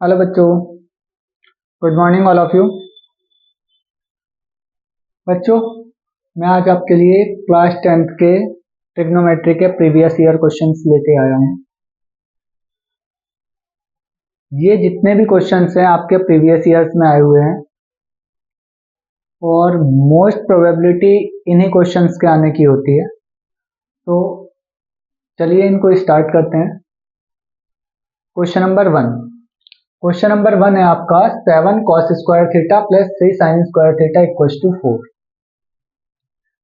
Hello बच्चों, good morning all of you. बच्चों, मैं आज आपके लिए क्लास 10th के ट्रिग्नोमेट्री के प्रीवियस ईयर क्वेश्चंस लेके आया हूँ। ये जितने भी क्वेश्चंस हैं आपके प्रीवियस ईयर्स में आए हुए हैं और मोस्ट प्रोबेबिलिटी इन्हीं क्वेश्चंस के आने की होती है। तो चलिए इनको स्टार्ट करते हैं। Question number 1। क्वेश्चन नंबर 1 है आपका 7 cos square theta plus 3 sin square theta equals to 4।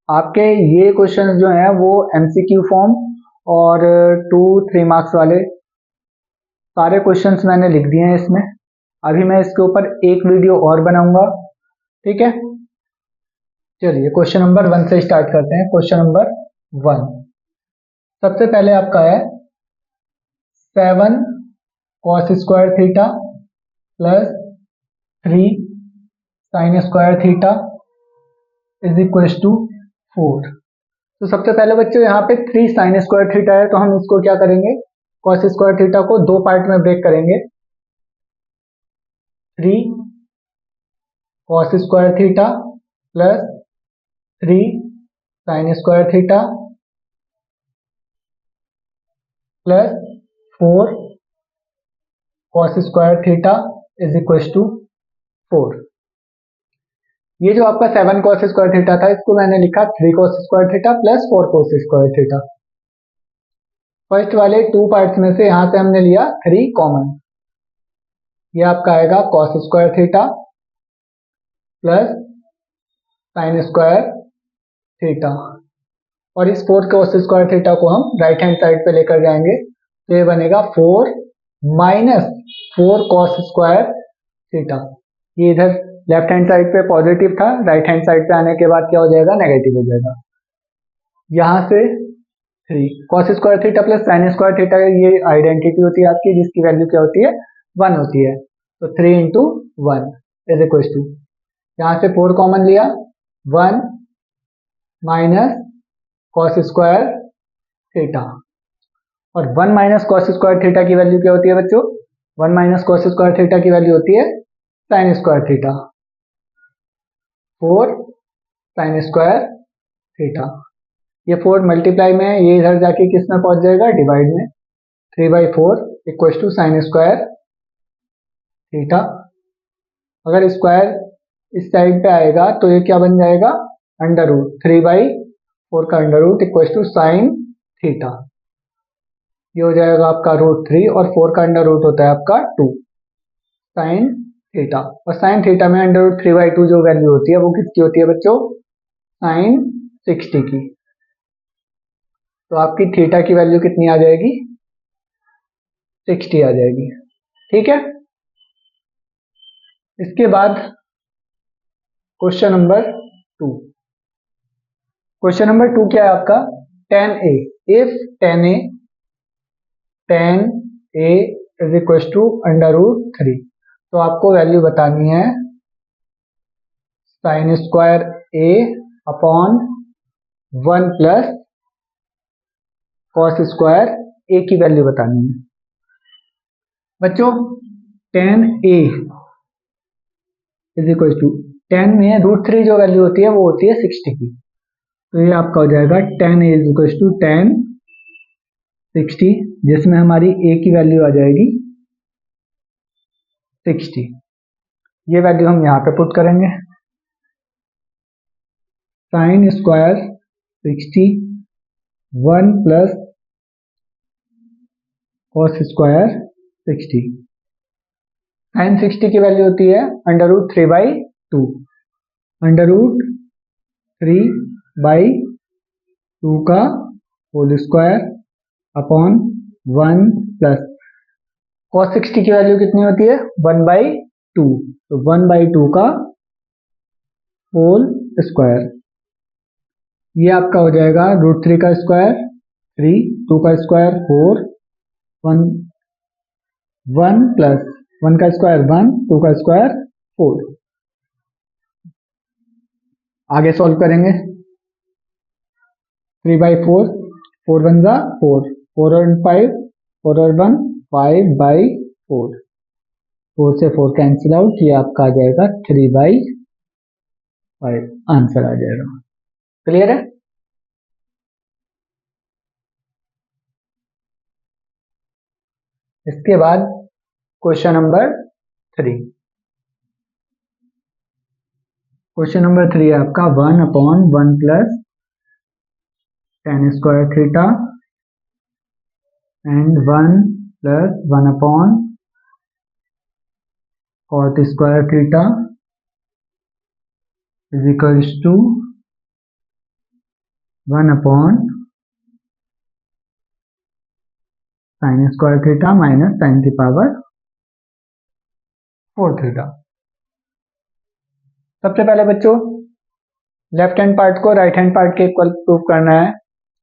आपके ये क्वेश्चन जो हैं वो एमसीक्यू फॉर्म और 2-3 मार्क्स वाले सारे क्वेश्चंस मैंने लिख दिए हैं इसमें। अभी मैं इसके ऊपर एक वीडियो और बनाऊंगा, ठीक है। चलिए क्वेश्चन नंबर 1 से स्टार्ट करते हैं। क्वेश्चन नंबर 1 सबसे पहले आपका है 7 cos square theta plus 3 sin square theta is equals to 4। तो सबसे पहले बच्चों यहाँ पे 3 sin स्क्वायर थीटा है, तो हम इसको क्या करेंगे, cos स्क्वायर थीटा को दो पार्ट में ब्रेक करेंगे। 3 cos square theta plus 3 sin square theta plus 4 cos square theta is equals to 4। ये जो आपका 7 cos स्क्वायर थीटा था, इसको मैंने लिखा 3 cos square theta plus 4 cos square theta. First वाले टू पार्ट्स में से यहां से हमने लिया 3 कॉमन। ये आपका आएगा cos square theta plus sin square theta, और इस 4 cos स्क्वायर थीटा को हम राइट हैंड साइड पे लेकर जाएंगे, तो ये बनेगा 4 माइनस 4 cos स्क्वायर थीटा। ये इधर लेफ्ट हैंड साइड पे पॉजिटिव था, राइट हैंड साइड पे आने के बाद क्या हो जाएगा, नेगेटिव हो जाएगा। यहां से 3 cos square theta plus sin square theta, ये आइडेंटिटी होती है आपकी, जिसकी वैल्यू क्या होती है, 1 होती है। तो 3 इंटू 1 इज इक्वल टू, यहां से 4 कॉमन लिया, 1 माइनस cos स्क्वायर थीटा, और 1 माइनस cos स्क्वायर थीटा की वैल्यू क्या होती है बच्चों, 1 माइनस cos स्क्वायर थीटा की वैल्यू होती है sin square theta. 4 sin square theta, ये 4 मल्टीप्लाई में है, ये इधर जाके किस में पहुंच जाएगा, डिवाइड में। 3/4 equal to sine square theta. अगर स्क्वायर इस साइड पे आएगा तो ये क्या बन जाएगा, अंडर रूट। 3/4 का under root equal to sine theta, ये हो जाएगा आपका √3, और 4 का अंडर रूट होता है आपका 2 साइन थीटा। और साइन थीटा में अंडर रूट 3/2 जो वैल्यू होती है वो किसकी होती है बच्चों, साइन 60 की। तो आपकी थीटा की वैल्यू कितनी आ जाएगी, 60 आ जाएगी, ठीक है। इसके बाद क्वेश्चन नंबर 2। क्वेश्चन नंबर 2 क्या है आपका, tan a if tan a is equal to √3। तो आपको वैल्यू बतानी है sine square a upon 1 plus cos square a की वैल्यू बतानी है। बच्चों tan a is equal to, tan में √3 जो वैल्यू होती है वो होती है 60 की, तो ये आपका हो जाएगा tan a is equal to tan 60, जिसमें हमारी a की वैल्यू आ जाएगी 60। ये वैल्यू हम यहाँ पे पुट करेंगे, sine square 60 1 plus cos square 60। Sine 60 की वैल्यू होती है √3/2, √3/2 का whole square upon 1 plus cos 60 की वैल्यू कितनी होती है, 1/2, तो 1/2 का होल स्क्वायर। ये आपका हो जाएगा √3 का स्क्वायर 3, 2 का स्क्वायर 4, 1 प्लस 1 का स्क्वायर 1, 2 का स्क्वायर 4। आगे सॉल्व करेंगे, 3/4, 4 1 जा 4, 4 और 5, 4 और 1 5/4, 4 से 4 कैंसिल आउट, ये आपका आ जाएगा 3/5 आंसर आ जाएगा। क्लियर है? इसके बाद क्वेश्चन नंबर 3। क्वेश्चन नंबर 3 है आपका 1/1 plus tan square theta and 1 plus 1 cot square theta is equals to 1 sin square theta minus sin की पावर 4 थीटा। सबसे पहले बच्चों लेफ्ट हैंड पार्ट को राइट हैंड पार्ट के इक्वल प्रूफ करना है,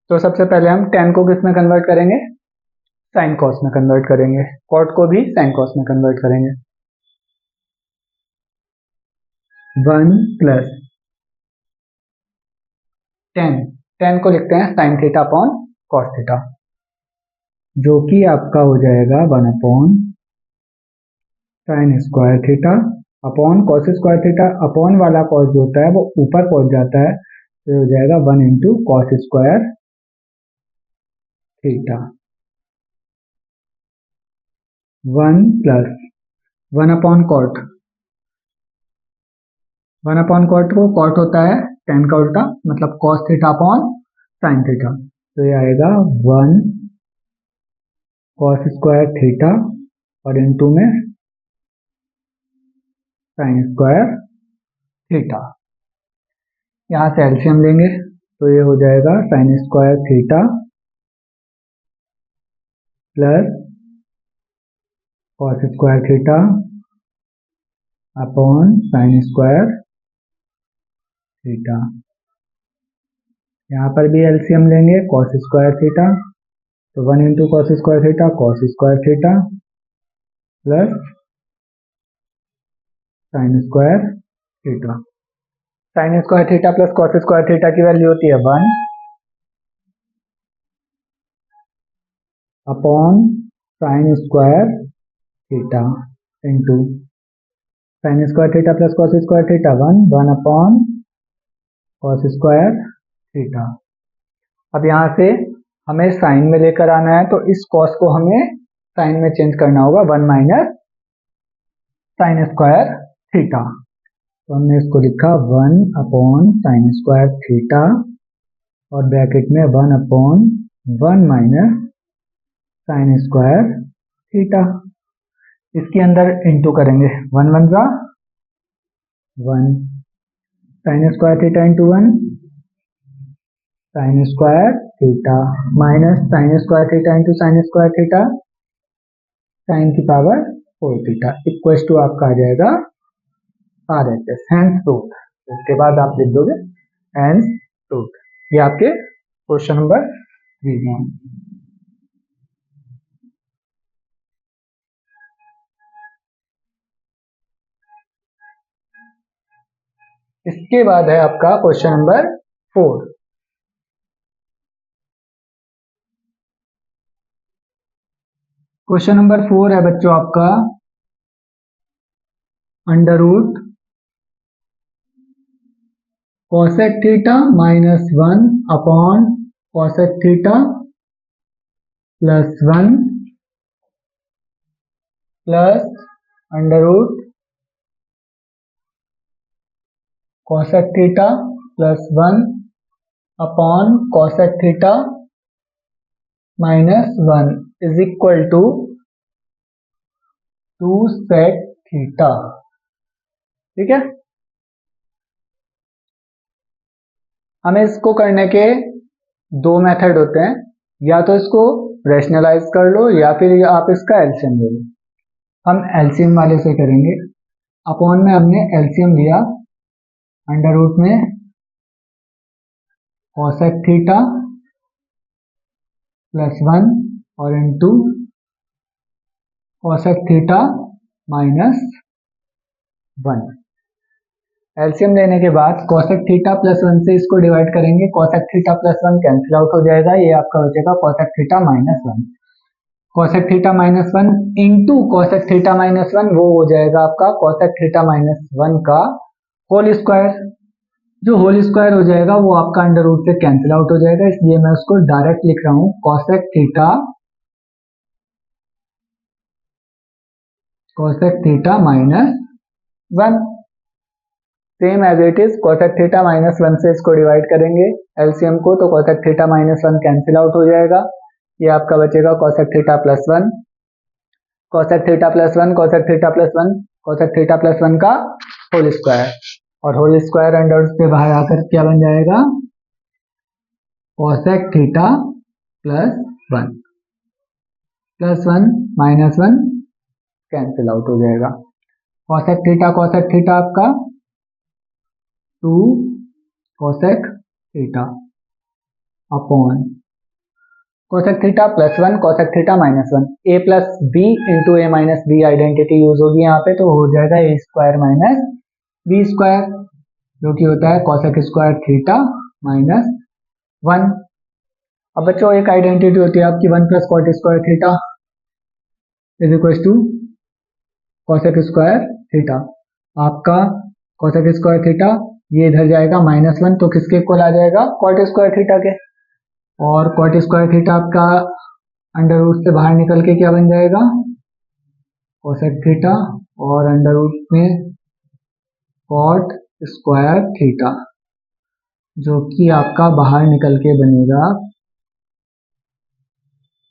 तो सबसे पहले हम tan को किस में कन्वर्ट करेंगे? sin cos में कन्वर्ट करेंगे, cot को भी sin cos में कन्वर्ट करेंगे। 1 प्लस tan को लिखते हैं sin theta upon cos theta, जो कि आपका हो जाएगा 1 sin square theta upon cos square theta. Upon वाला cos जो होता है वो ऊपर पहुंच जाता है, तो हो जाएगा 1 into cos square theta. 1 plus 1/cot, 1/cot को cot होता है tan का उल्टा, मतलब cos theta upon sin theta, तो ये आएगा 1 cos स्क्वायर थीटा और इनटू में sin स्क्वायर थीटा। यहाँ से एलसीएम लेंगे तो ये हो जाएगा sin square theta plus cos square theta upon sin square theta. यहाँ पर भी एलसीएम लेंगे cos स्क्वायर थीटा, तो 1 into cos square theta cos square theta plus sin square theta. sin square theta plus cos square theta की value होती है 1 upon sin square theta into sin square theta plus cos square theta 1 upon cos square theta. अब यहाँ से हमें sign में लेकर आना है, तो इस cos को हमें साइन में चेंज करना होगा 1 माइनस sin स्क्वायर थीटा, तो हमने इसको लिखा 1 अपॉन sin स्क्वायर थीटा और ब्रैकेट में 1 upon 1 minus sin square theta. इसके अंदर इंटू करेंगे 1 1 जा 1 sin square theta into 1 sin square theta minus sin square theta into sin square theta sin की पावर 4 थीटा इक्वल्स टू आपका आ जाएगा RHS, हैंस प्रूफ। इसके बाद आप लिख दोगे हैंस प्रूफ। ये आपके क्वेश्चन नंबर 3 में। इसके बाद है आपका क्वेश्चन नंबर 4। क्वेश्चन नंबर 4 है बच्चों आपका under root cosec theta minus 1 upon cosec theta plus 1 plus under root cosec theta plus 1 upon cosec theta minus 1 is equal to 2 sec theta. ठीक है, हमें इसको करने के दो मेथड होते हैं, या तो इसको रैशनलाइज कर लो या फिर आप इसका एलसीएम ले लो। हम एलसीएम वाले से करेंगे। अपॉन में हमने एलसीएम लिया अंडर रूट में cosec थीटा प्लस 1 और into cosec theta minus 1। LCM लेने के बाद cosec थीटा प्लस 1 से इसको डिवाइड करेंगे, cosec theta plus 1 cancel out हो जाएगा, ये आपका हो जाएगा cosec theta minus 1। Cosec theta minus one into cosec theta minus one, वो हो जाएगा आपका कॉसेक थीटा माइनस वन का होल स्क्वायर। जो होल स्क्वायर हो जाएगा वो आपका अंडर रूट से कैंसिल आउट हो जाएगा, इसलिए मैं उसको डायरेक्ट लिख रहा हूं cosec theta minus one. Same as it is cosec theta minus one से इसको डिवाइड करेंगे एलसीएम को, तो cosec theta minus one cancel out हो जाएगा, ये आपका बचेगा cosec theta plus one, cosec theta plus one, cosec theta plus one, cosec theta plus one का होल स्क्वायर, और होल स्क्वायर अंडर से बाहर आकर क्या बन जाएगा, cosec theta plus one minus one cancel out हो जाएगा। कॉसेक थीटा आपका 2 cosec theta upon cosec theta plus one cosec theta minus one, A plus B into A minus B identity use होगी यहाँ पे, तो हो जाएगा A square minus B square, जो कि होता है cosec square theta minus one. अब बच्चों एक आइडेंटिटी होती है आपकी one plus cot square theta is equal to cosec square theta. आपका कॉसेक स्क्वायर थीटा ये इधर जाएगा माइनस वन, तो किसके इक्वल आ जाएगा, कॉट स्क्वायर थीटा के, और कॉट स्क्वायर थीटा आपका अंडर रूट से बाहर निकल के क्या बन जाएगा, कॉसेक थीटा, और अंडर रूट में कॉट स्क्वायर थीटा, जो कि आपका बाहर निकल के बनेगा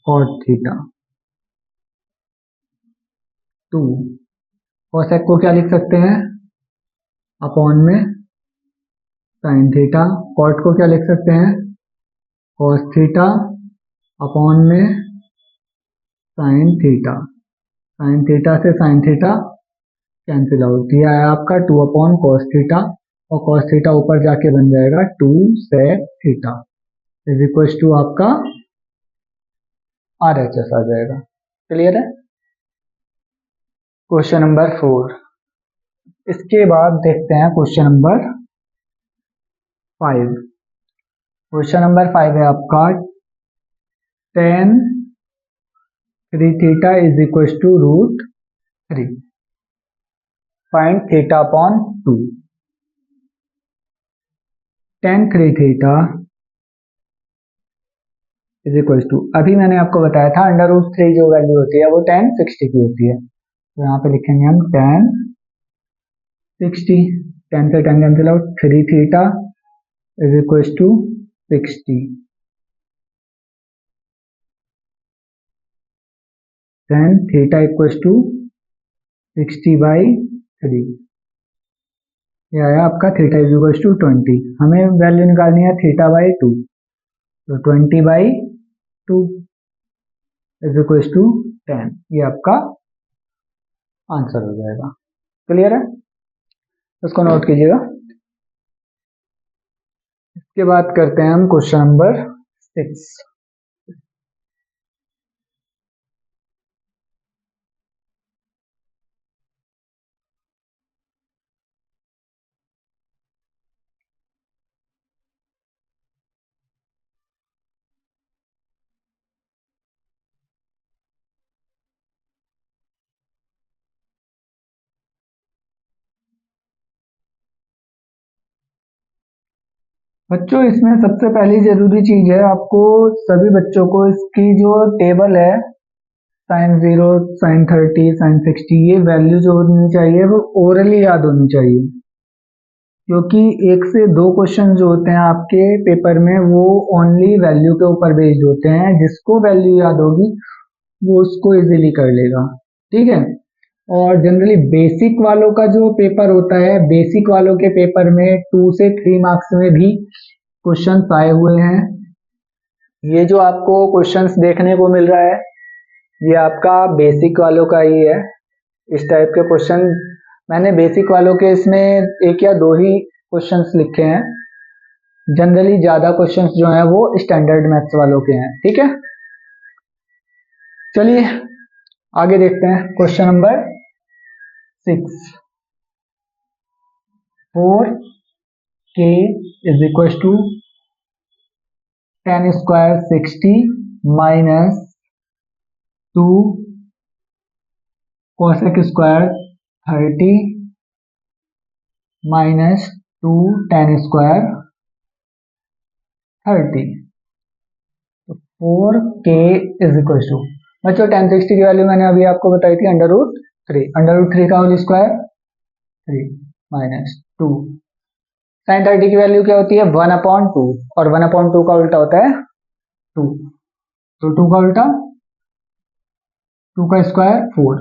कॉट थीटा। 2 कॉसेक को क्या लिख सकते हैं, अपॉन में साइन थीटा, कॉट को क्या लिख सकते हैं, कॉस थीटा अपॉन में साइन थीटा, साइन थीटा से साइन थीटा कैंसिल आउट, यह है आपका 2 अपॉन कॉस थीटा, और कॉस थीटा ऊपर जाके बन जाएगा 2 sec theta is equal to आपका RHS आ जाएगा। क्लियर है। क्वेश्चन नंबर 4, इसके बाद देखते हैं क्वेश्चन नंबर 5। क्वेश्चन नंबर 5 है आपका tan 3 theta is equal to root 3, find theta upon 2। tan 3 theta is equal to, अभी मैंने आपको बताया था अंडर रूट 3 जो वैल्यू होती है वो tan 60 की होती है, तो यहाँ पे लिखेंगे हम tan 60, tan से tan cancel out, 3 theta is equal to 60, tan theta equal to 60/3, यह आया आपका थीटा इज इक्वल टू 20, हमें वैल्यू निकालनी है थीटा/2, तो 20/2 इज इक्वल टू 10, ये आपका आंसर हो जाएगा। क्लियर है, इसको नोट कीजिएगा। इसके बाद करते हैं हम क्वेश्चन नंबर 6। बच्चों इसमें सबसे पहली जरूरी चीज है, आपको सभी बच्चों को इसकी जो टेबल है sin 0 sin 30 sin 60 ये वैल्यू जो होनी चाहिए वो ओरली याद होनी चाहिए, क्योंकि 1 से 2 क्वेश्चन जो होते हैं आपके पेपर में वो ओनली वैल्यू के ऊपर बेस्ड होते हैं, जिसको वैल्यू याद होगी वो उसको इजीली कर लेगा। ठीक है, और जनरली बेसिक वालों का जो पेपर होता है, बेसिक वालों के पेपर में 2 से 3 मार्क्स में भी क्वेश्चंस आए हुए हैं। ये जो आपको क्वेश्चंस देखने को मिल रहा है ये आपका बेसिक वालों का ही है, इस टाइप के क्वेश्चन मैंने बेसिक वालों के इसमें 1 या 2 ही क्वेश्चंस लिखे हैं, जनरली ज्यादा क्वेश्चंस जो हैं वो स्टैंडर्ड मैथ्स वालों के हैं। ठीक है, चलिए आगे देखते हैं question number 6। 4k is equal to tan square 60 minus 2 cosec square 30 minus 2 tan square 30। तो 4k इज इक्वल टू, बच्चों tan 60 की वैल्यू मैंने अभी आपको बताई थी अंडर रूट 3 का होल स्क्वायर 3 माइनस 2 साइन 30 की वैल्यू क्या होती है 1/2 और 1/2 का उल्टा होता है 2, तो 2 का उल्टा 2 का स्क्वायर 4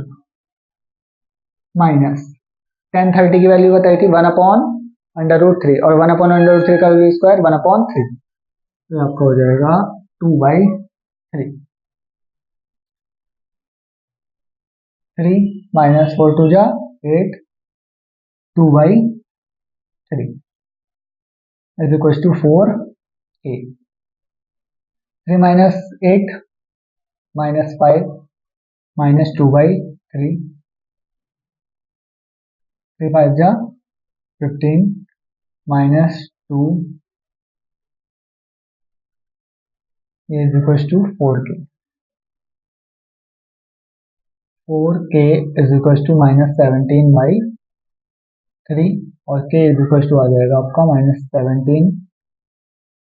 माइनस tan 30 की वैल्यू बताई थी 1/√3 और 1/√3 का स्क्वायर 1/3, तो आपका हो जाएगा 2/3। 3 माइनस 4 2 जा 8 2/3 is equals to 4k। 3 minus 8 minus 5 minus 2/3, 3 5 जा 15 minus 2 is equals to 4k। 4k is equals to minus 17/3 और k is equals to आ जाएगा आपका minus 17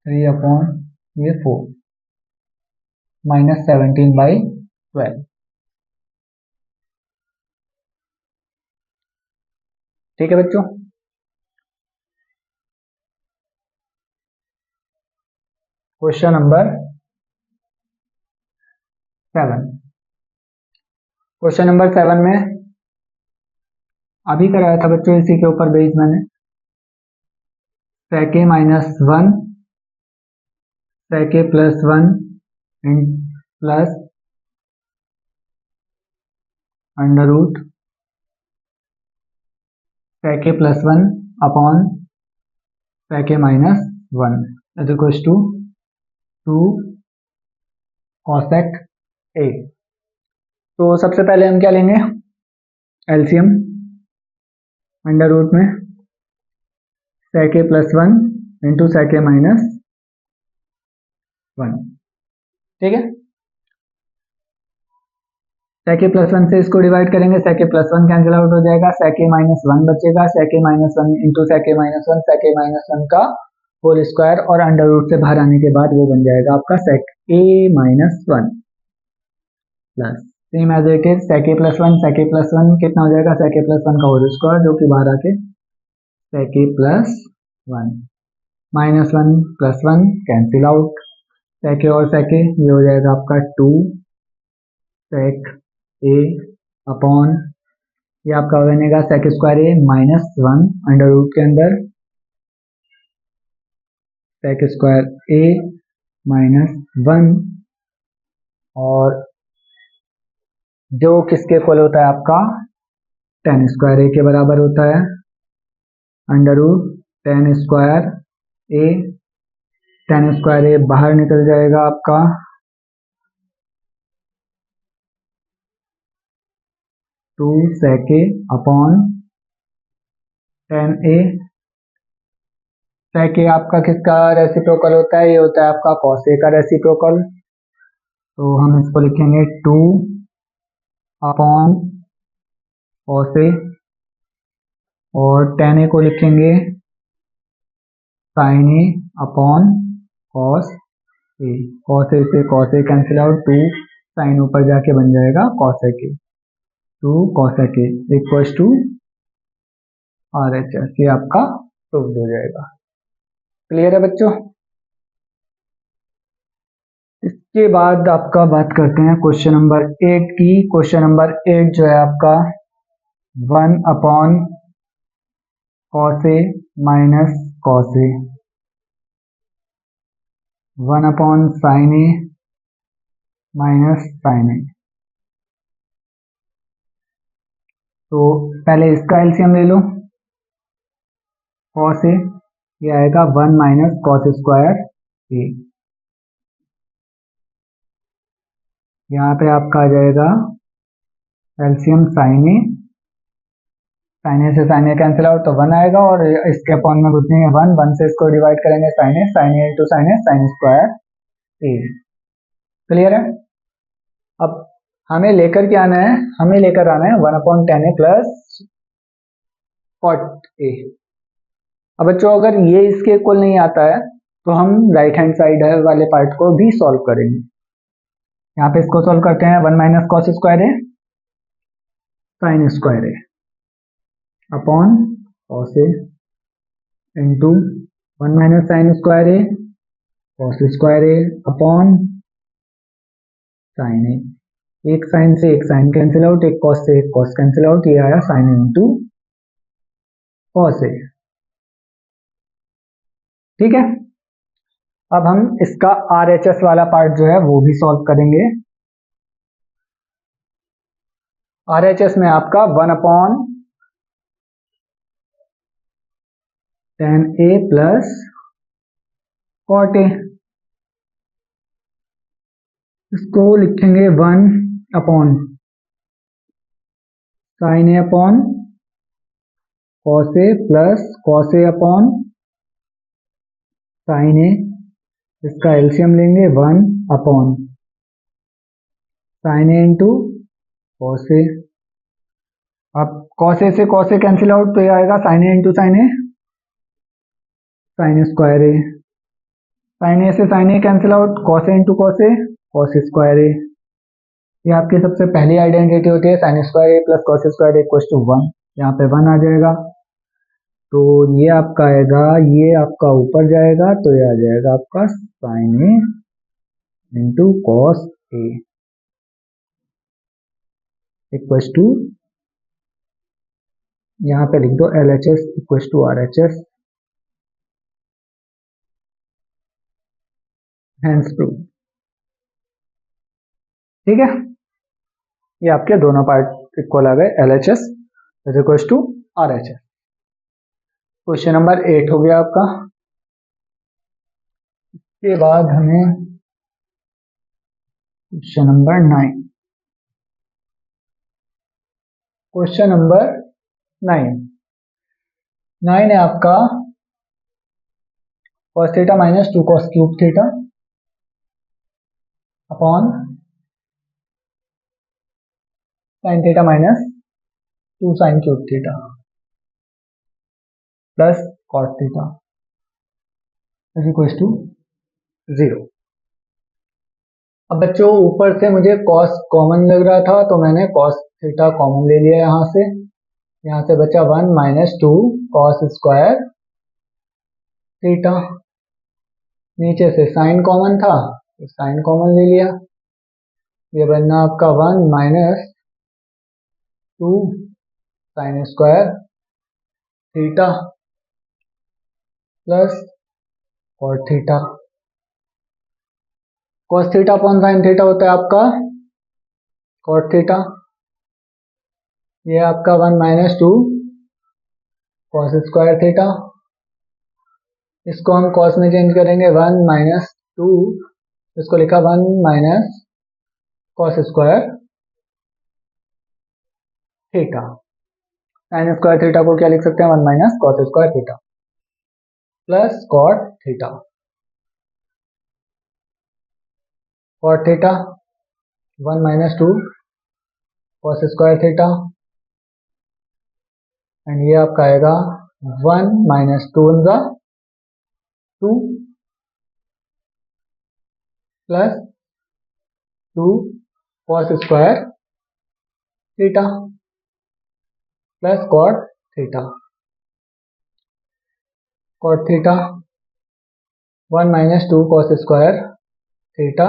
3/4 minus 17/12। ठीक है बच्चों, क्वेश्चन नंबर 7। क्वेश्चन नंबर 7 में अभी कराया था बच्चों, इसी के ऊपर बेस मैंने sec a minus 1 sec a plus 1 plus under root sec a plus 1 upon sec a minus 1 is equal to 2 cosec a। तो सबसे पहले हम क्या लेंगे एलसीएम अंडर रूट में sec a plus 1 into sec a minus 1। ठीक है, sec a plus 1 से इसको डिवाइड करेंगे, sec a plus 1 cancel out हो जाएगा, sec a minus 1 बचेगा, sec a minus 1 into sec a minus 1 sec a minus 1 का होल स्क्वायर और अंडर रूट से बाहर आने के बाद वो बन जाएगा आपका sec a minus 1 plus same as it is sec a plus 1 sec a plus 1 कितना हो जाएगा sec a plus 1 का होल स्क्वायर जो कि बाहर आके sec a plus 1 minus 1 plus 1 cancel out, sec a और sec a ये हो जाएगा आपका 2 sec a अपॉन ये आपका बनेगा sec square a minus 1 under root के अंदर sec स्क्वायर a माइनस 1 और जो किसके इक्वल होता है आपका tan स्क्वायर a के बराबर होता है, under root tan square a, tan square a बाहर निकल जाएगा आपका 2 sec a upon tan a। sec a आपका किसका रेसिप्रोकल होता है, ये होता है आपका cos a का रेसिप्रोकल, तो हम इसको लिखेंगे 2 अपॉन cos a और tan a को लिखेंगे sin a upon cos a। cos a से cos a cancel out, 2 sin ऊपर जाके बन जाएगा cos a, 2 cos a equals to RHS, ये आपका प्रूव्ड हो जाएगा। क्लियर है बच्चों, इसके बाद आपका बात करते हैं क्वेश्चन नंबर 8 की। क्वेश्चन नंबर 8 जो है आपका 1 upon cos a minus cos a, 1 upon sin a minus sin a। तो पहले इसका एलसीएम ले लो, cos a ये आएगा 1 माइनस cos स्क्वायर a, यहाँ पे आपका आ जाएगा एलसीएम sin a से sin a कैंसिल आउट तो 1 आएगा और इसके अपॉन में कुछ नहीं है 1, 1 से इसको डिवाइड करेंगे sin a into sin a sin square a। Clear है। अब हमें लेकर के आना है, हमें लेकर आना है 1/10a प्लस cot a। अब बच्चों अगर ये इसके इक्वल नहीं आता है तो हम राइट हैंड साइड वाले पार्ट को भी सॉल्व करेंगे। यहाँ पे इसको सॉल्व करते हैं, 1 minus cos square A sine square A upon cos A into 1 minus sine square A cos square A upon sine ए। एक साइन से एक साइन कैंसिल आउट, एक कॉस से एक कॉस कैंसिल आउट, ये आया साइन इंटू कॉस ए। ठीक है, अब हम इसका RHS वाला पार्ट जो है वो भी सॉल्व करेंगे। RHS में आपका 1/10a प्लस cot a, इसको लिखेंगे 1 upon sine A upon cos A plus cos A upon sine ए। इसका एलसीएम लेंगे 1 upon sine A into cos ए। अब कॉस ए से कॉस ए कैंसिल आउट तो ये आएगा sine A into sine A sine square A. Sine A से sine A cancel out, cos A into cos A cos square A. ये आपकी सबसे पहली आइडेंटिटी होती है, sine square A plus cos square A equals to 1। यहाँ पे 1 आ जाएगा तो ये आपका आएगा, ये आपका ऊपर जाएगा तो ये आ जाएगा आपका sine A into cos A equals to, यहाँ पे लिख दो LHS equals to RHS। Hence prove. ठीक है, ये आपके दोनों पार्ट इक्वल आ गए, LHS is equals to RHS। Question number 8 हो गया आपका। इसके बाद हमें क्वेश्चन नंबर 9। क्वेश्चन नंबर 9 है आपका cos theta minus 2 cos cube theta upon sin theta minus 2 sin cube theta plus cot theta is equal to 0। अब बच्चों ऊपर से मुझे cos कॉमन लग रहा था तो मैंने cos थीटा कॉमन ले लिया यहाँ से बचा 1 माइनस 2 cos स्क्वायर थीटा। नीचे से साइन कॉमन था तो साइन कॉमन ले लिया, ये बनना आपका 1 minus 2 sine square theta plus cot theta. cos theta upon sine theta होता है आपका cot थीटा। ये आपका 1 माइनस 2 cos स्क्वायर थीटा, इसको हम cos में चेंज करेंगे 1 माइनस 2, इसको लिखा 1 minus cos square theta. Sign square theta को क्या लिख सकते हैं, 1 minus cos square theta plus cot theta. cot theta 1 minus 2 cos square theta and ये आपका आएगा 1 minus 2 2 plus 2 cos square theta plus cot theta. cot theta 1 minus 2 cos square theta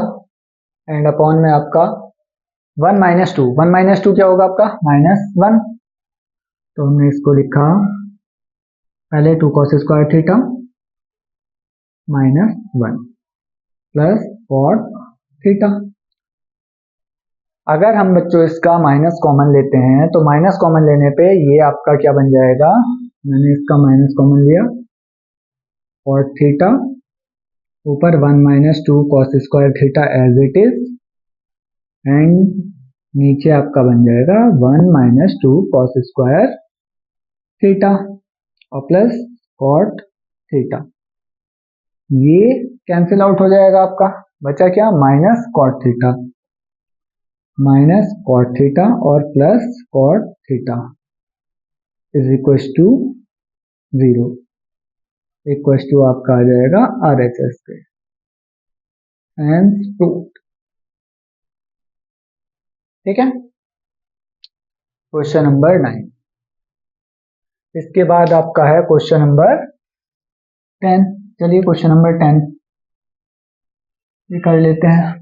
and upon में आपका 1 माइनस 2, 1 माइनस 2 क्या होगा आपका -1, तो हमने इसको लिखा पहले 2 cos square theta -1 plus cot theta. अगर हम बच्चों इसका माइनस कॉमन लेते हैं तो माइनस कॉमन लेने पे ये आपका क्या बन जाएगा, मैंने इसका माइनस कॉमन लिया cot थीटा ऊपर 1 minus 2 cos square theta as it is and नीचे आपका बन जाएगा 1 माइनस 2 cos स्क्वायर थीटा और प्लस cot थीटा। ये कैंसिल आउट हो जाएगा, आपका बचा क्या -cot theta. Minus cot theta और plus cot theta is equal to 0 equal to आपका आ जाएगा RHS के एंड प्रूव्ड। ठीक है, क्वेश्चन नंबर 9। इसके बाद आपका है क्वेश्चन नंबर 10। चलिए क्वेश्चन नंबर 10 ये कर लेते हैं।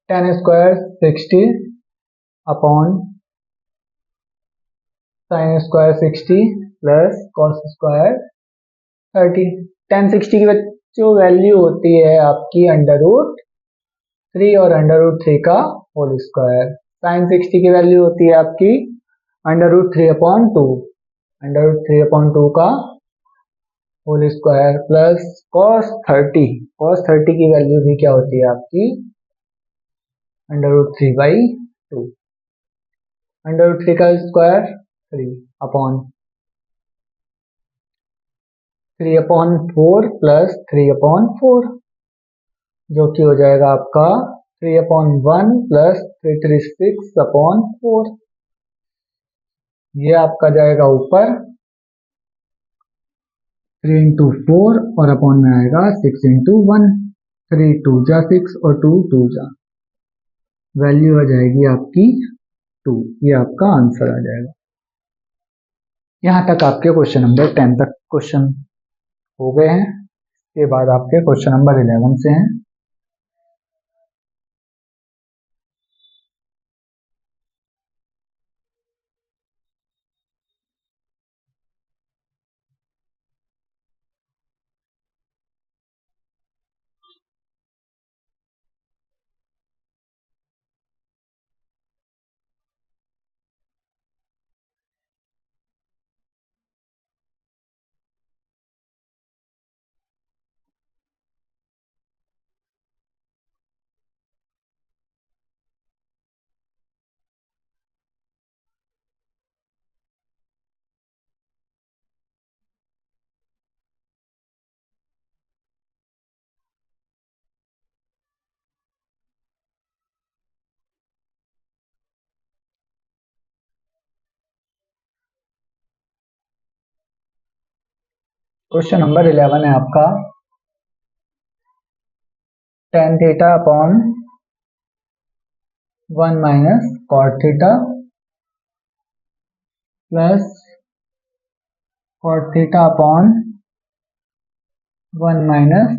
10 square 60 upon sine square 60 plus cos square 30। 10 60 की जो वैल्यू होती है आपकी अंडर रूट 3 और अंडर रूट 3 का होल स्क्वायर। साइन 60 की वैल्यू होती है आपकी under root 3 upon 2, under root 3 upon 2 का होल स्क्वायर प्लस कॉस 30 की वैल्यू भी क्या होती है आपकी under root 3 by 2, under root 3 का square 3 upon 3 upon 4 plus 3 upon 4 जो कि हो जाएगा आपका 3 अपॉन 1 प्लस 336 अपॉन 4। ये आपका जाएगा ऊपर 3 इंटू 4 और अपॉन में आएगा 6 इंटू 1। 3 2 जा 6 और 2 2 जा, वैल्यू आ जाएगी आपकी 2। ये आपका आंसर आ जाएगा। यहाँ तक आपके क्वेश्चन नंबर 10 तक क्वेश्चन हो गए हैं। इसके बाद आपके क्वेश्चन नंबर 11 से हैं। क्वेश्चन नंबर 11 है आपका tan theta upon 1 minus cot theta plus cot theta upon 1 minus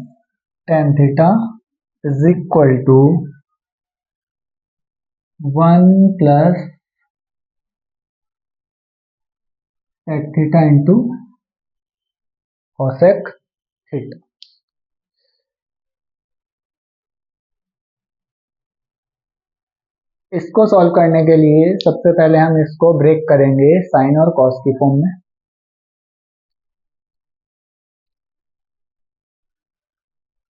tan theta is equal to 1 plus sec theta into cosec theta. इसको सॉल्व करने के लिए सबसे पहले हम इसको ब्रेक करेंगे साइन और कॉस की फॉर्म में।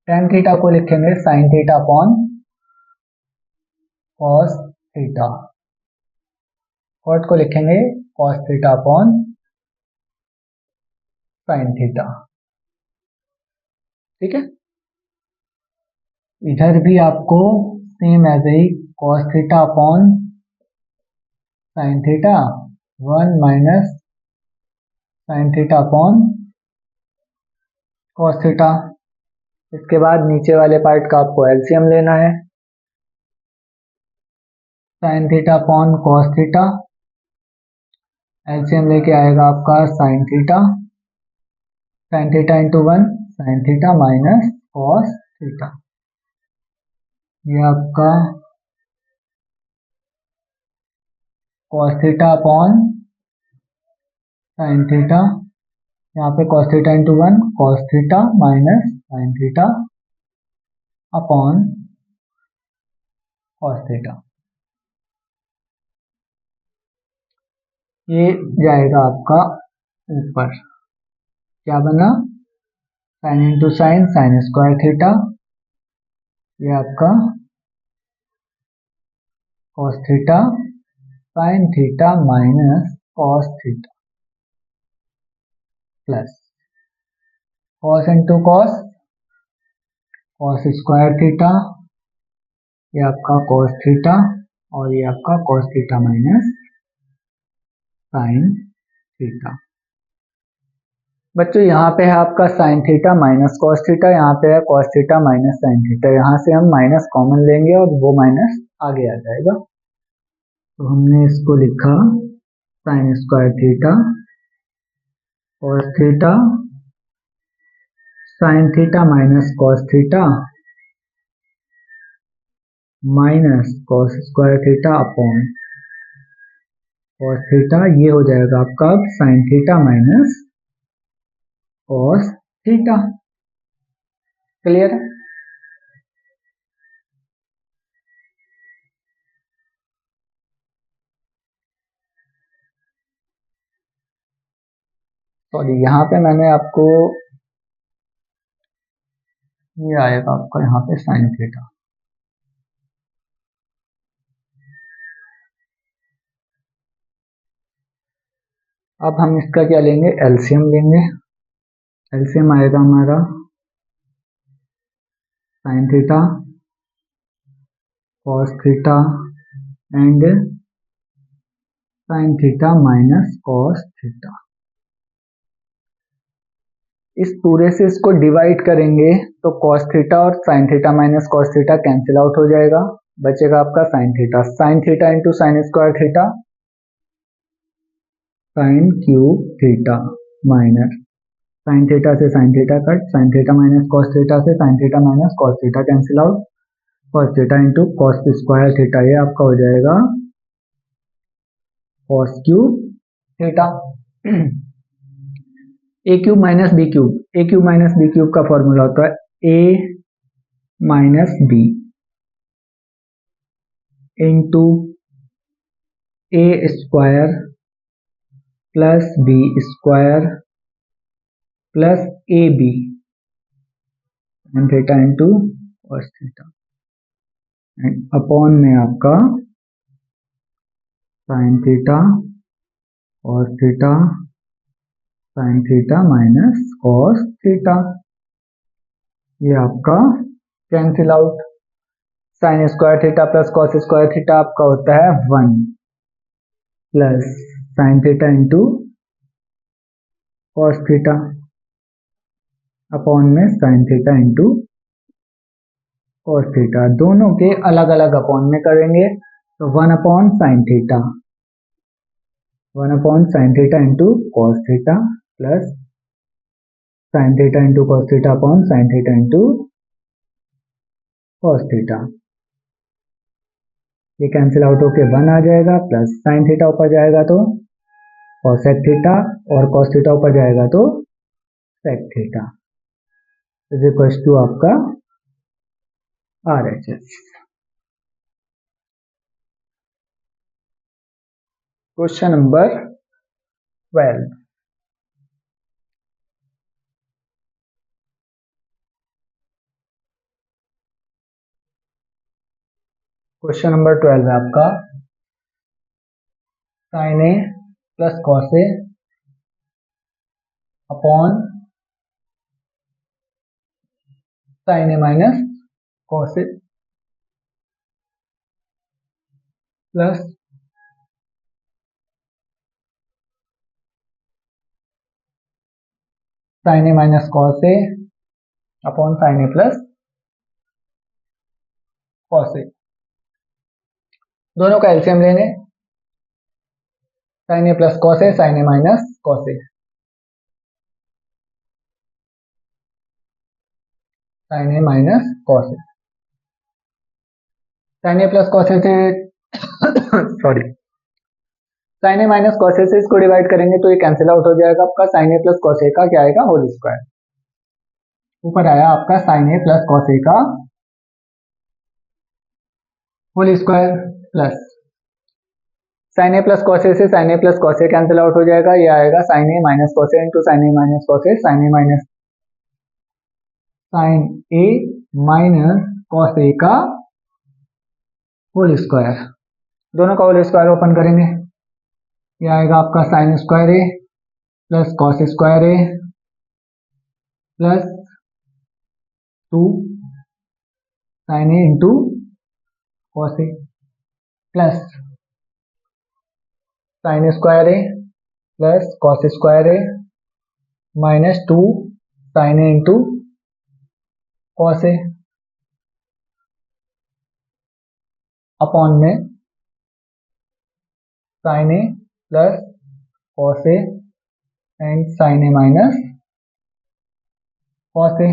tan थीटा को लिखेंगे sine theta upon cos theta, cot को लिखेंगे cos theta upon sine theta. ठीक है, इधर भी आपको सेम एज ही cos theta upon sine theta 1 minus sine theta upon cos theta. इसके बाद नीचे वाले पार्ट का आपको एलसीएम लेना है। Sign theta upon cos theta, LCM लेके आएगा आपका sine theta into 1 sine theta minus cos theta. ये आपका cos theta upon sine theta, यहाँ पे cos theta into 1 cos theta minus sine theta upon cos theta. ये जाएगा आपका ऊपर, क्या बना sine into sine sign square theta, ये आपका cos theta sine theta minus cos theta plus cos into cos cos square theta ये आपका cos थीटा और ये आपका cos theta minus sin theta. बच्चों यहाँ पे है आपका sin theta minus cos theta, यहाँ पे है cos theta minus sin theta. यहाँ से हम माइनस कॉमन लेंगे और वो माइनस आगे आ जाएगा। तो हमने इसको लिखा sin square theta cos theta sin theta minus cos theta minus cos square theta upon cos theta. ये हो जाएगा आपका अब sin theta minus cos theta. Clear है? सॉरी, यहाँ पे मैंने आपको, ये आएगा आपका यहाँ पे sin थीटा। अब हम इसका क्या लेंगे, एलसीएम लेंगे। एलसीएम आएगा हमारा sin theta cos theta and sin theta minus cos theta. इस पूरे से इसको डिवाइड करेंगे तो cos थीटा और sin theta minus cos theta cancel out हो जाएगा, बचेगा आपका sin theta into sin square theta sin cube theta minus sin theta से sin theta cut, sin theta minus cos theta से sin theta minus cos theta cancel out, cos theta into cos square theta, ये आपका हो जाएगा cos cube theta. A cube minus B cube, A cube minus B cube का formula होता है A minus B into A square plus B square plus A B sin theta into cos theta upon में आपका sin theta cos theta sin theta minus cos theta. ये आपका cancel out, sin square theta plus cos square theta आपका होता है 1 plus sin theta into cos theta upon में sin theta into cos theta. दोनों के अलग अलग अपॉन में करेंगे तो 1 upon sin theta, 1 upon sin theta into cos theta plus sin theta into cos theta upon sin theta into cos theta. ये cancel out होके 1 आ जाएगा प्लस sin थीटा ऊपर जाएगा तो cosec थीटा और cos थीटा ऊपर जाएगा तो sec theta is equal to आपका RHS। Question number 12। Question number 12 है आपका sin A plus cos A upon sin A minus cos A plus sin A minus cos A upon sin A plus cos A। दोनों का LCM लेंगे, sin A plus cos A sin A minus cos A, sin A minus cos A। sin A plus cos A से sorry sin A minus cos A से इसको divide करेंगे तो ये cancel out हो जाएगा, आपका sin A plus cos A का क्या आएगा, होल स्क्वायर। ऊपर आया आपका sin A plus cos A का whole square plus sin A plus cos A से sin A plus cos A cancel out हो जाएगा, ये आएगा sin A minus cos A into sin A minus cos A, sin A minus cos A का whole square. दोनों का whole square open करेंगे, ये आएगा आपका sin square A plus cos square A plus 2 sin A into cos A plus sine square A plus cos square A minus 2 sine A into cos A upon में sine A plus cos A and sine A minus cos A.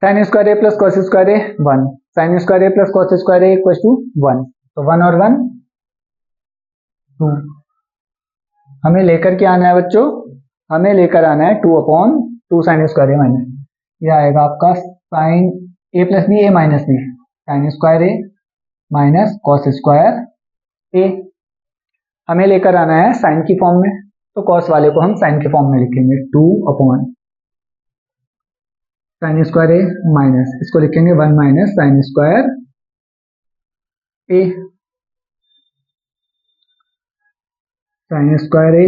Sine square A plus cos square A 1, sine square A plus cos square A equal to 1, तो 1 और 1 2। हमें लेकर के आना है बच्चों, हमें लेकर आना है 2/2 साइन स्क्वायर ए माइनस, यह आएगा आपका sine A plus B A minus B, sign square A minus cos square ए। हमें लेकर आना है साइन की फॉर्म में, तो कॉस वाले को हम साइन के फॉर्म में लिखेंगे 2 साइन स्क्वायर ए माइनस, इसको लिखेंगे 1 minus sine square A, sine square A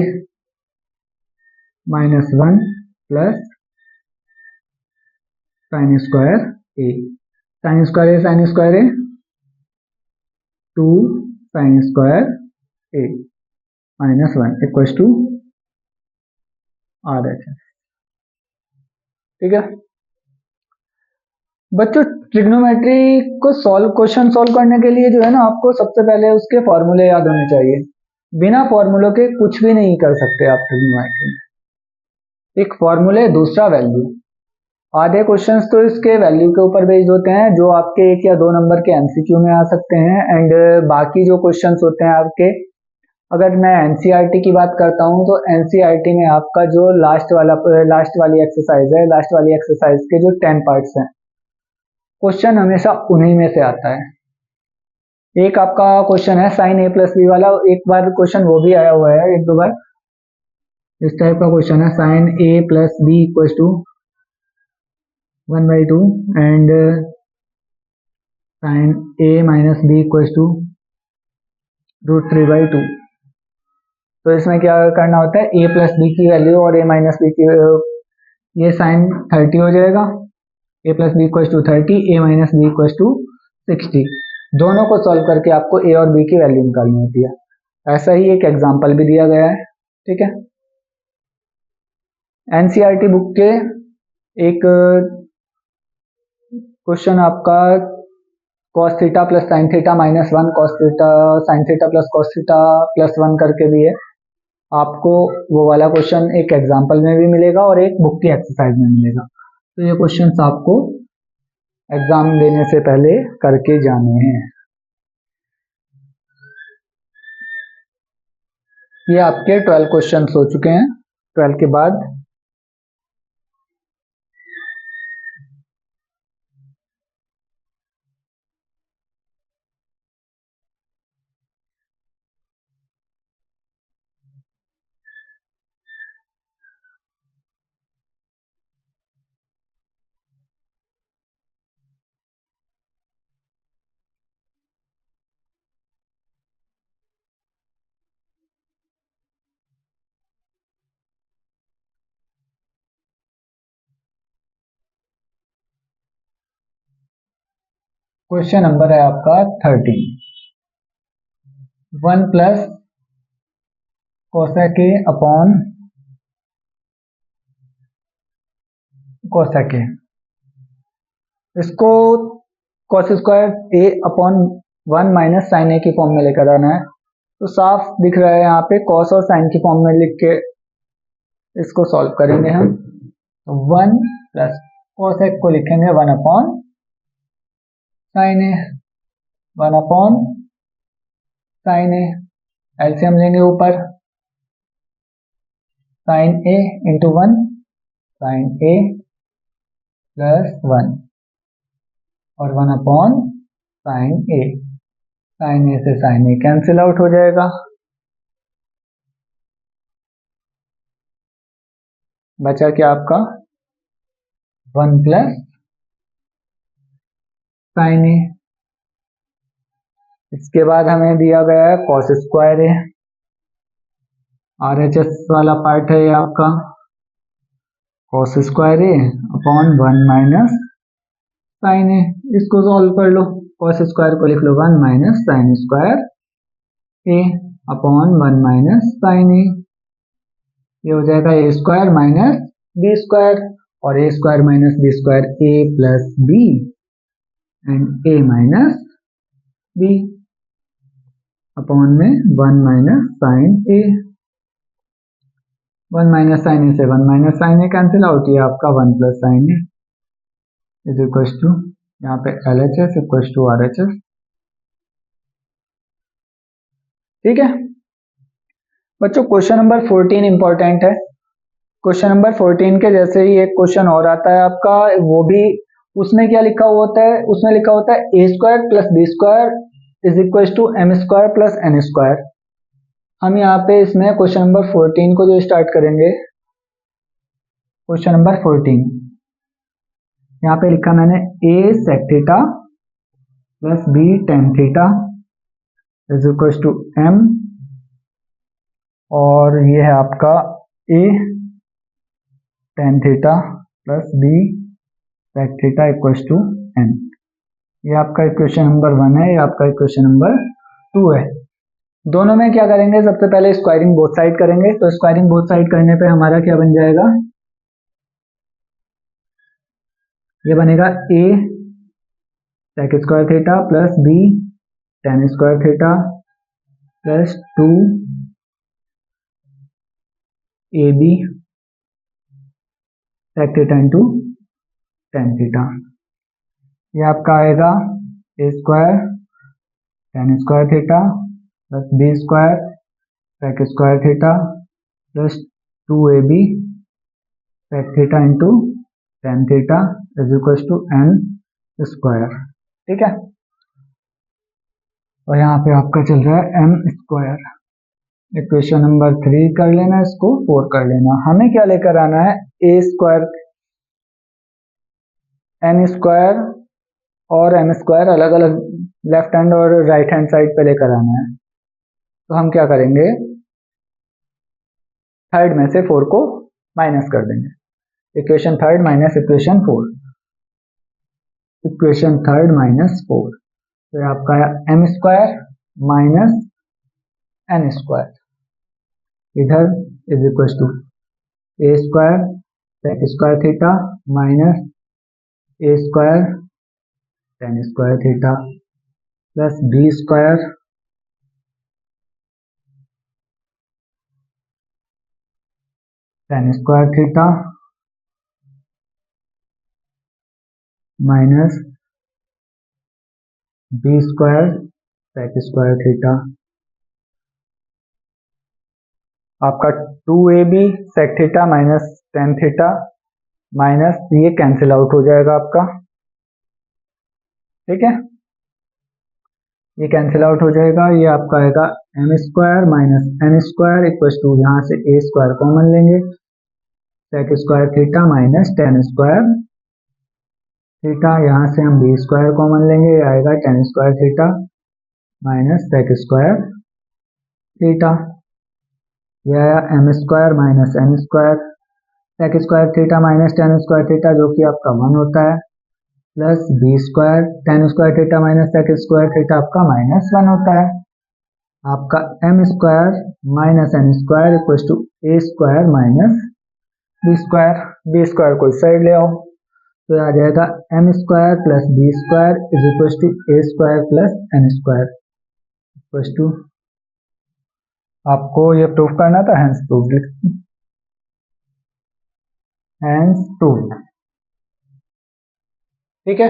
minus 1 plus sine square A, sine square A 2 sine square A minus 1 equal to RHS। ठीक है बच्चों, ट्रिग्नोमेट्री को क्वेश्चन सॉल्व करने के लिए जो है ना, आपको सबसे पहले उसके फॉर्मूले याद होने चाहिए। बिना फॉर्मूलों के कुछ भी नहीं कर सकते आप ट्रिग्नोमेट्री में। एक फॉर्मूले, दूसरा वैल्यू। आधे क्वेश्चंस तो इसके वैल्यू के ऊपर बेस्ड होते हैं, जो आपके 1 या 2 नंबर के MCQ में आ सकते हैं, एंड बाकी जो क्वेश्चंस होते हैं आपके, अगर मैं NCERT की बात करता हूं तो NCERT में आपका जो लास्ट वाली एक्सरसाइज है, लास्ट वाली एक्सरसाइज के जो 10 पार्ट्स हैं, क्वेश्चन हमेशा उन्हीं में से आता है। एक आपका क्वेश्चन है साइन ए प्लस बी वाला, एक बार क्वेश्चन वो भी आया हुआ है 1-2 बार। इस टाइप का क्वेश्चन है sine A plus B equal to 1/2 and sine A minus B equal to √3/2। तो इसमें क्या करना होता है, ए प्लस बी की वैल्यू और ए माइनस बी की, ये साइन 30 हो जाएगा, A plus B equal to 30, A minus B equal to 60। दोनों को सॉल्व करके आपको ए और बी की वैल्यू निकालनी होती है। ऐसा ही एक एग्जाम्पल भी दिया गया है। ठीक है, NCERT बुक के एक क्वेश्चन आपका cos theta plus sine theta minus 1 cos theta sine theta plus cos theta plus 1 करके भी है। आपको वो वाला क्वेश्चन एक एग्जाम्पल में भी मिलेगा और एक बुक की एक्सरसाइज में मिलेगा। तो ये क्वेश्चंस आपको एग्जाम देने से पहले करके जाने हैं। ये आपके 12 क्वेश्चंस हो चुके हैं। 12 के बाद क्वेश्चन नंबर है आपका 13। 1 प्लस कोसेक ए अपॉन कोसेक ए, इसको cos square A upon 1 minus sine ए की फॉर्म में लेकर आना है। तो साफ दिख रहा है यहाँ पे, कॉस और साइन की फॉर्म में लिख के इसको सॉल्व करेंगे हम। तो 1 प्लस कोसेक को लिखेंगे 1 upon sine A, 1 upon sine A, LCM लेंगे ऊपर, sign A into 1 sign A plus 1 और 1 upon sine A, sine A से साइन ए कैंसिल आउट हो जाएगा। बचा क्या आपका 1 प्लस साइन ए। इसके बाद हमें दिया गया है कॉस स्क्वायर ए, RHS वाला पार्ट है ये आपका, cos square A upon 1 minus sine A, इसको सॉल्व कर लो, कॉस स्क्वायर को लिख लो 1 minus sine square A upon 1 minus sine A, ये हो जाएगा A square minus B square, और A square minus B square A plus B and A minus B upon में 1 minus sine A, 1 minus sine A से 1 minus sine A cancel out, ये आपका 1 plus sine A is equal to, यहाँ पे LHS equal to RHS। ठीक है बच्चों, question number 14 important है। क्वेश्चन नंबर 14 के जैसे ही एक क्वेश्चन और आता है आपका, वो भी उसमें क्या लिखा हुआ होता है, उसमें लिखा होता है A square plus B square is equal to M square plus N square. हम यहाँ पे इसमें क्वेश्चन नंबर 14 को जो स्टार्ट करेंगे, क्वेश्चन नंबर 14 यहाँ पे लिखा मैंने A sec theta plus B tan theta is equal to M, और ये है आपका A tan theta plus B sec theta equal to N. ये आपका इक्वेशन नंबर 1 है, ये आपका इक्वेशन नंबर 2 है। दोनों में क्या करेंगे, सबसे पहले स्क्वायरिंग बोथ साइड करेंगे। तो स्क्वायरिंग बोथ साइड करने पे हमारा क्या बन जाएगा, ये बनेगा A sec square theta plus B tan square theta plus 2 A B sec theta into tan theta. ये आपका आएगा A square tan square theta plus B square sec square theta plus 2ab sec theta into tan theta is equal to N square. ठीक है, और यहाँ पे आपका चल रहा है एम स्क्वायर। इक्वेशन नंबर 3 कर लेना, इसको 4 कर लेना। हमें क्या लेकर आना है, ए स्क्वायर एन स्क्वायर और एम स्क्वायर अलग अलग लेफ्ट हैंड और राइट हैंड साइड पे लेकर आना है। तो हम क्या करेंगे, थर्ड में से 4 को माइनस कर देंगे। Equation third minus equation 4, equation third minus 4, तो आपका M square minus N square, इधर is equal to A square sec square theta minus A square tan square theta plus B square tan square theta minus B square sec square theta. आपका 2ab sec theta minus tan theta minus ये cancel out हो जाएगा आपका। ठीक है, ये cancel out हो जाएगा। ये आपका आएगा M square minus N square equal to, यहाँ से ए स्क्वायर कॉमन लेंगे, sec square theta minus tan square theta, यहाँ से हम बी स्क्वायर कॉमन लेंगे, ये आएगा tan square theta minus sec square theta. यह आया M square minus N square sec square theta minus tan square theta, जो कि आपका 1 होता है, plus B square tan square theta minus sec square theta आपका -1 होता है। आपका M square minus N square equal to A square minus B square. B square को इस साइड ले आओ, तो आ जाएगा M square plus B square is equal to A square plus N square equal to, आपको ये प्रूफ करना था, हैंस प्रूफ, हैंस प्रूफ। ठीक है,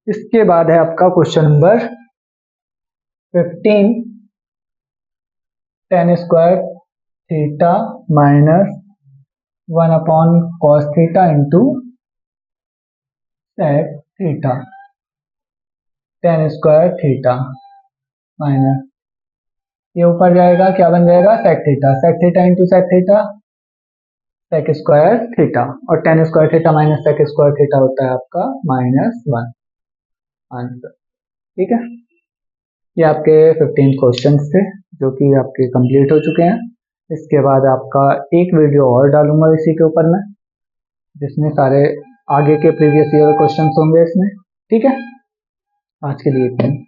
इसके बाद है आपका question number 15, tan square theta minus 1 upon cos theta into sec theta, tan square theta minus, ये ऊपर जाएगा, क्या बन जाएगा, sec theta into sec theta sec square theta, और tan square theta minus sec square theta होता है आपका -1 आंसर। ठीक है, ये आपके 15 क्वेश्चंस थे जो कि आपके कंप्लीट हो चुके हैं। इसके बाद आपका एक वीडियो और डालूंगा इसी के ऊपर मैं, जिसमें सारे आगे के प्रीवियस ईयर क्वेश्चन होंगे इसमें। ठीक है, आज के लिए इतना ही।